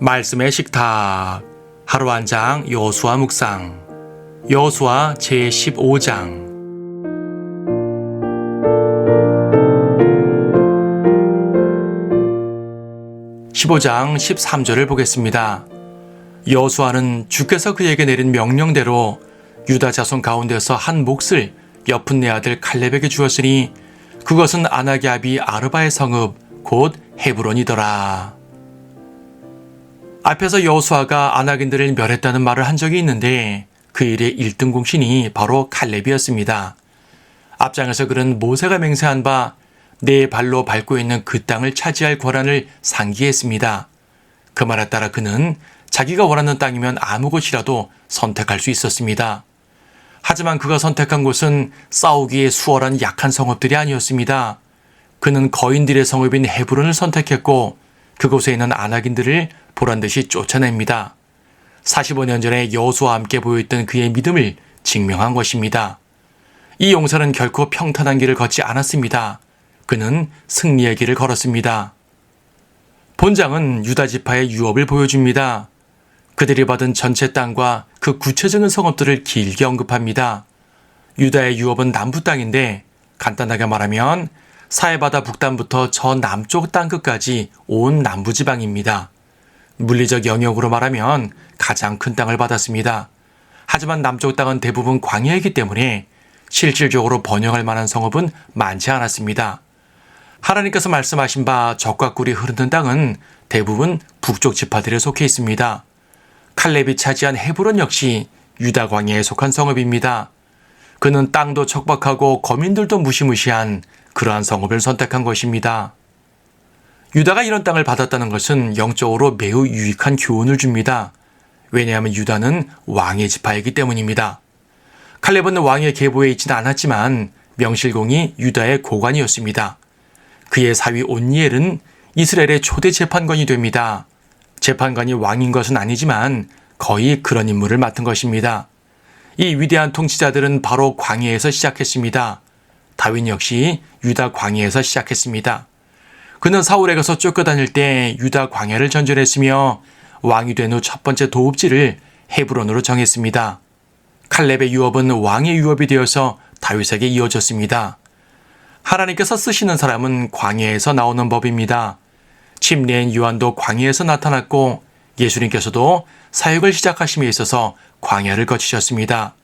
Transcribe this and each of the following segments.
말씀의 식탁 하루 한 장 여호수아 묵상 여호수아 제15장 15장 13절을 보겠습니다. 여호수아는 주께서 그에게 내린 명령대로 유다 자손 가운데서 한 몫을 여푼네 아들 칼렙에게 주었으니 그것은 아낙의 아비 아르바의 성읍 곧 헤브론이더라. 앞에서 여호수아가 아낙인들을 멸했다는 말을 한 적이 있는데 그 일의 1등 공신이 바로 칼렙이었습니다. 앞장에서 그는 모세가 맹세한 바 내 발로 밟고 있는 그 땅을 차지할 권한을 상기했습니다. 그 말에 따라 그는 자기가 원하는 땅이면 아무 곳이라도 선택할 수 있었습니다. 하지만 그가 선택한 곳은 싸우기에 수월한 약한 성읍들이 아니었습니다. 그는 거인들의 성읍인 헤브론을 선택했고 그곳에 있는 아낙인들을 보란듯이 쫓아냅니다. 45년 전에 여호수아와 함께 보였던 그의 믿음을 증명한 것입니다. 이 용사는 결코 평탄한 길을 걷지 않았습니다. 그는 승리의 길을 걸었습니다. 본장은 유다 지파의 유업을 보여줍니다. 그들이 받은 전체 땅과 그 구체적인 성읍들을 길게 언급합니다. 유다의 유업은 남부 땅인데 간단하게 말하면 사해바다 북단부터 저 남쪽 땅끝까지 온 남부지방입니다. 물리적 영역으로 말하면 가장 큰 땅을 받았습니다. 하지만 남쪽 땅은 대부분 광야이기 때문에 실질적으로 번영할 만한 성읍은 많지 않았습니다. 하나님께서 말씀하신 바 젖과 꿀이 흐르는 땅은 대부분 북쪽 지파들에 속해 있습니다. 칼렙이 차지한 헤브론 역시 유다 광야에 속한 성읍입니다. 그는 땅도 척박하고 거민들도 무시무시한 그러한 성읍을 선택한 것입니다. 유다가 이런 땅을 받았다는 것은 영적으로 매우 유익한 교훈을 줍니다. 왜냐하면 유다는 왕의 지파이기 때문입니다. 칼렙은 왕의 계보에 있지는 않았지만 명실공히 유다의 고관이었습니다. 그의 사위 온니엘은 이스라엘의 초대 재판관이 됩니다. 재판관이 왕인 것은 아니지만 거의 그런 임무를 맡은 것입니다. 이 위대한 통치자들은 바로 광야에서 시작했습니다. 다윗 역시 유다 광야에서 시작했습니다. 그는 사울에게서 쫓겨다닐 때 유다 광야를 전전했으며 왕이 된 후 첫 번째 도읍지를 헤브론으로 정했습니다. 칼렙의 유업은 왕의 유업이 되어서 다윗에게 이어졌습니다. 하나님께서 쓰시는 사람은 광야에서 나오는 법입니다. 침례인 요한도 광야에서 나타났고 예수님께서도 사역을 시작하심에 있어서 광야를 거치셨습니다.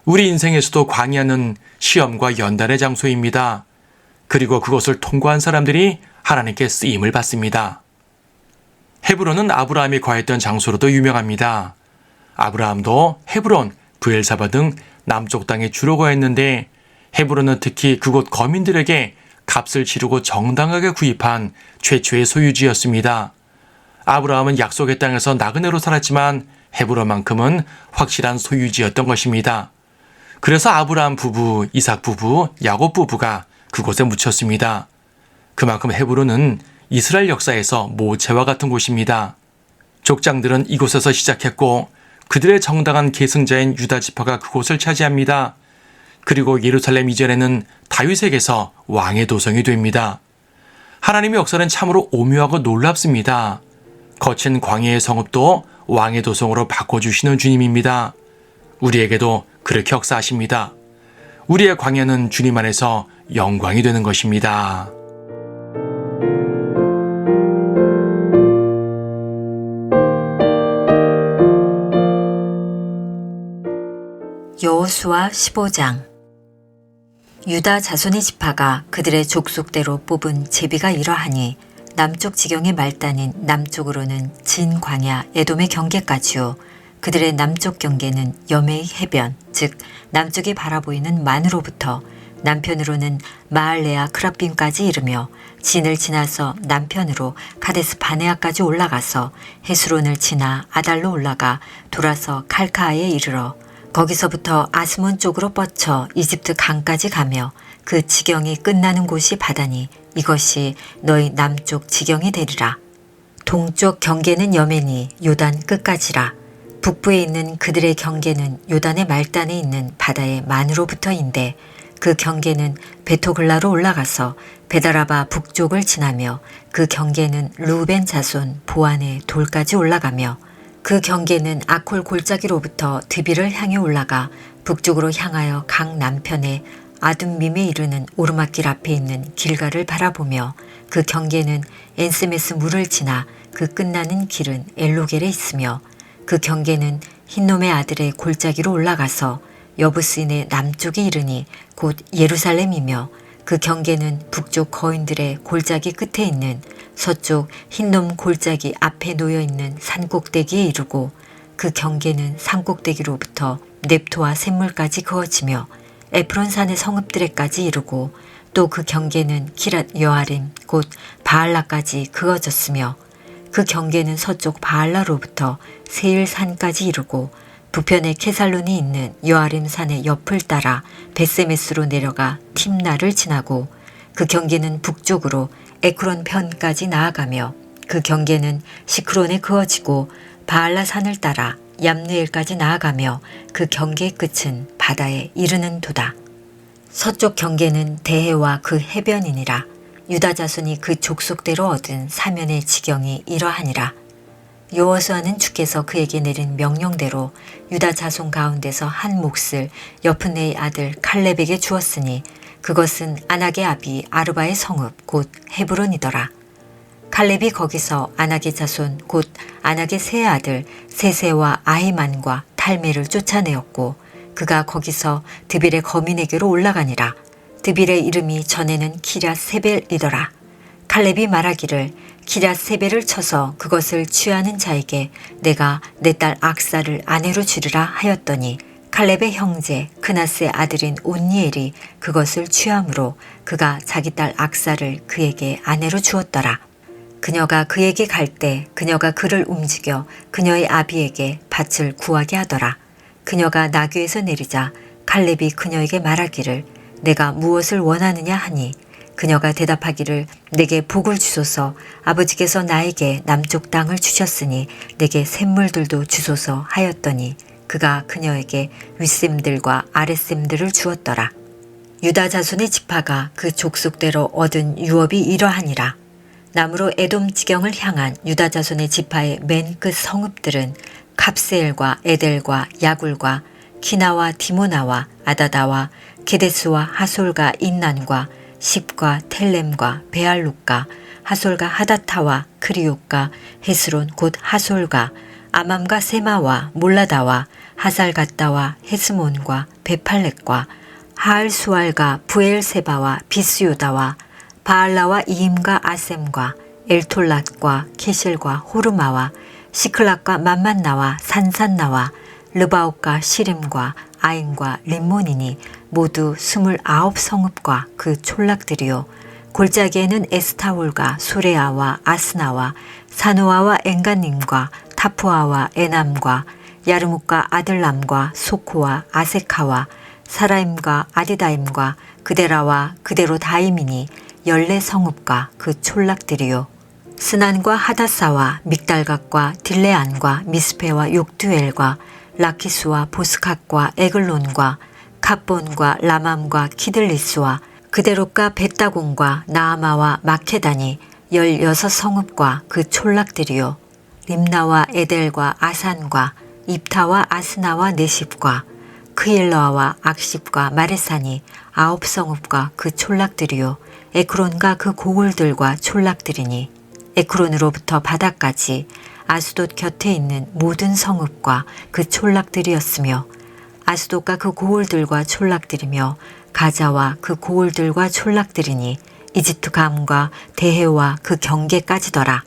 우리 인생에서도 광야는 시험과 연단의 장소입니다. 그리고 그것을 통과한 사람들이 하나님께 쓰임을 받습니다. 헤브론은 아브라함이 거했던 장소로도 유명합니다. 아브라함도 헤브론, 브엘사바 등 남쪽 땅에 주로 거했는데 헤브론은 특히 그곳 거민들에게 값을 치르고 정당하게 구입한 최초의 소유지였습니다. 아브라함은 약속의 땅에서 나그네로 살았지만 헤브론만큼은 확실한 소유지였던 것입니다. 그래서 아브라함 부부, 이삭 부부, 야곱 부부가 그곳에 묻혔습니다. 그만큼 헤브론은 이스라엘 역사에서 모체와 같은 곳입니다. 족장들은 이곳에서 시작했고 그들의 정당한 계승자인 유다 지파가 그곳을 차지합니다. 그리고 예루살렘 이전에는 다윗에게서 왕의 도성이 됩니다. 하나님의 역사는 참으로 오묘하고 놀랍습니다. 거친 광야의 성읍도 왕의 도성으로 바꿔주시는 주님입니다. 우리에게도 그렇게 역사하십니다. 우리의 광야는 주님 안에서 영광이 되는 것입니다. 여호수아 15장 유다 자손의 지파가 그들의 족속대로 뽑은 제비가 이러하니 남쪽 지경의 말단인 남쪽으로는 진 광야 에돔의 경계까지요. 그들의 남쪽 경계는 여메의 해변, 즉 남쪽이 바라보이는 만으로부터 남편으로는 마알레아 크라빔까지 이르며 진을 지나서 남편으로 카데스 바네아까지 올라가서 헤스론을 지나 아달로 올라가 돌아서 칼카아에 이르러 거기서부터 아스몬 쪽으로 뻗쳐 이집트 강까지 가며 그 지경이 끝나는 곳이 바다니 이것이 너희 남쪽 지경이 되리라. 동쪽 경계는 여메니 요단 끝까지라. 북부에 있는 그들의 경계는 요단의 말단에 있는 바다의 만으로부터인데 그 경계는 베토글라로 올라가서 베다라바 북쪽을 지나며 그 경계는 루벤 자손 보안의 돌까지 올라가며 그 경계는 아콜 골짜기로부터 드비를 향해 올라가 북쪽으로 향하여 강 남편의 아둠밈에 이르는 오르막길 앞에 있는 길가를 바라보며 그 경계는 엔스메스 물을 지나 그 끝나는 길은 엘로겔에 있으며 그 경계는 흰놈의 아들의 골짜기로 올라가서 여부스인의 남쪽에 이르니 곧 예루살렘이며 그 경계는 북쪽 거인들의 골짜기 끝에 있는 서쪽 흰놈 골짜기 앞에 놓여있는 산꼭대기에 이르고 그 경계는 산꼭대기로부터 넵토와 샘물까지 그어지며 에프론산의 성읍들에까지 이르고 또 그 경계는 키랏 여아림 곧 바알라까지 그어졌으며 그 경계는 서쪽 바알라로부터 세일산까지 이르고 북편에 케살론이 있는 여아림 산의 옆을 따라 베세메스로 내려가 팀나를 지나고 그 경계는 북쪽으로 에크론 편까지 나아가며 그 경계는 시크론에 그어지고 바알라 산을 따라 얌느엘까지 나아가며 그 경계의 끝은 바다에 이르는 도다. 서쪽 경계는 대해와 그 해변이니라. 유다 자손이 그 족속대로 얻은 사면의 지경이 이러하니라. 여호수아는 주께서 그에게 내린 명령대로 유다 자손 가운데서 한 몫을 여프네의 아들 칼렙에게 주었으니 그것은 아낙의 아비 아르바의 성읍 곧 헤브론이더라. 칼렙이 거기서 아낙의 자손 곧 아낙의 세 아들 세세와 아히만과 탈메를 쫓아내었고 그가 거기서 드빌의 거민에게로 올라가니라. 드빌의 이름이 전에는 키랴 세벨이더라. 칼렙이 말하기를 키랴 세벨을 쳐서 그것을 취하는 자에게 내가 내 딸 악사를 아내로 주리라 하였더니 칼렙의 형제 크나스의 아들인 온니엘이 그것을 취함으로 그가 자기 딸 악사를 그에게 아내로 주었더라. 그녀가 그에게 갈 때 그녀가 그를 움직여 그녀의 아비에게 밭을 구하게 하더라. 그녀가 나귀에서 내리자 칼렙이 그녀에게 말하기를 내가 무엇을 원하느냐 하니 그녀가 대답하기를 내게 복을 주소서 아버지께서 나에게 남쪽 땅을 주셨으니 내게 샘물들도 주소서 하였더니 그가 그녀에게 윗샘들과 아랫샘들을 주었더라. 유다 자손의 지파가 그 족속대로 얻은 유업이 이러하니라. 남으로 에돔 지경을 향한 유다 자손의 지파의 맨 끝 성읍들은 갑세엘과 에델과 야굴과 키나와 디모나와 아다다와 게데스와 하솔과 인난과 십과 텔렘과 베알룩과 하솔과 하다타와 크리옥과 헤스론 곧 하솔과 아맘과 세마와 몰라다와 하살갓다와 헤스몬과 베팔렉과 하알수알과 부엘세바와 비스요다와 바알라와 이임과 아셈과 엘톨랏과 케실과 호르마와 시클락과 맘만나와 산산나와 르바옥과 시림과 아인과 림몬이니 모두 29성읍과 그 촌락들이요. 골짜기에는 에스타올과 소레아와 아스나와 사노아와 엔간님과 타푸아와 에남과 야르묵과 아들람과 소코와 아세카와 사라임과 아디다임과 그데라와 그데로다임이니 14성읍과 그 촌락들이요. 스난과 하다사와 믹달각과 딜레안과 미스페와 욕두엘과 라키스와 보스캅과 에글론과 캅본과 라맘과 키들리스와 그데롯과 벳다곤과 나아마와 마케다니 16성읍과 그 촌락들이요. 림나와 에델과 아산과 입타와 아스나와 네십과 크일러와 악십과 마레산이 9성읍과 그 촌락들이요. 에크론과 그 고을들과 촌락들이니 에크론으로부터 바다까지 아스돗 곁에 있는 모든 성읍과 그 촌락들이었으며 아스돗과 그 고을들과 촌락들이며 가자와 그 고을들과 촌락들이니 이집트 감과 대해와 그 경계까지더라.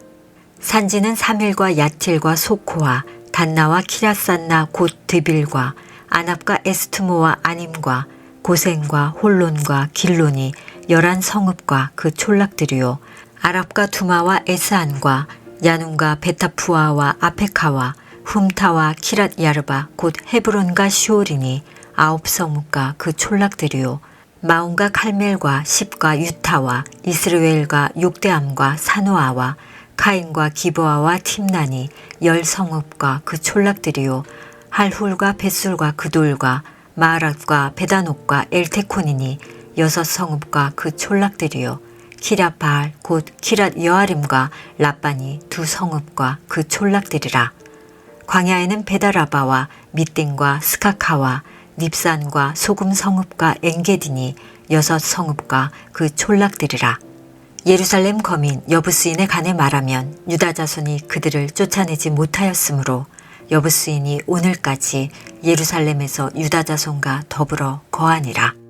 산지는 사밀과 야틸과 소코와 단나와 키라산나 곧 드빌과 아납과 에스트모와 아님과 고센과 홀론과 길론이 11성읍과 그 촌락들이요. 아랍과 두마와 에스안과 야눈과 베타푸아와 아페카와 훔타와 키랏 야르바 곧 헤브론과 시올이니 9성읍과 그 촌락들이요. 마온과 칼멜과 십과 유타와 이스르엘과 욕대암과 사노아와 카인과 기브아와 팀나니 10성읍과 그 촌락들이요. 할훌과 벳술과 그돌과 마하랏과 베다녹과 엘테코니니 6 성읍과 그 촌락들이요 키랏 바알 곧 키랏 여아림과 라반이 2 성읍과 그 촌락들이라. 광야에는 베다라바와 밑딘과 스카카와 닙산과 소금 성읍과 엔게디니 6 성읍과 그 촌락들이라. 예루살렘 거민 여부스인에 관해 말하면 유다 자손이 그들을 쫓아내지 못하였으므로 여부스인이 오늘까지 예루살렘에서 유다 자손과 더불어 거하니라.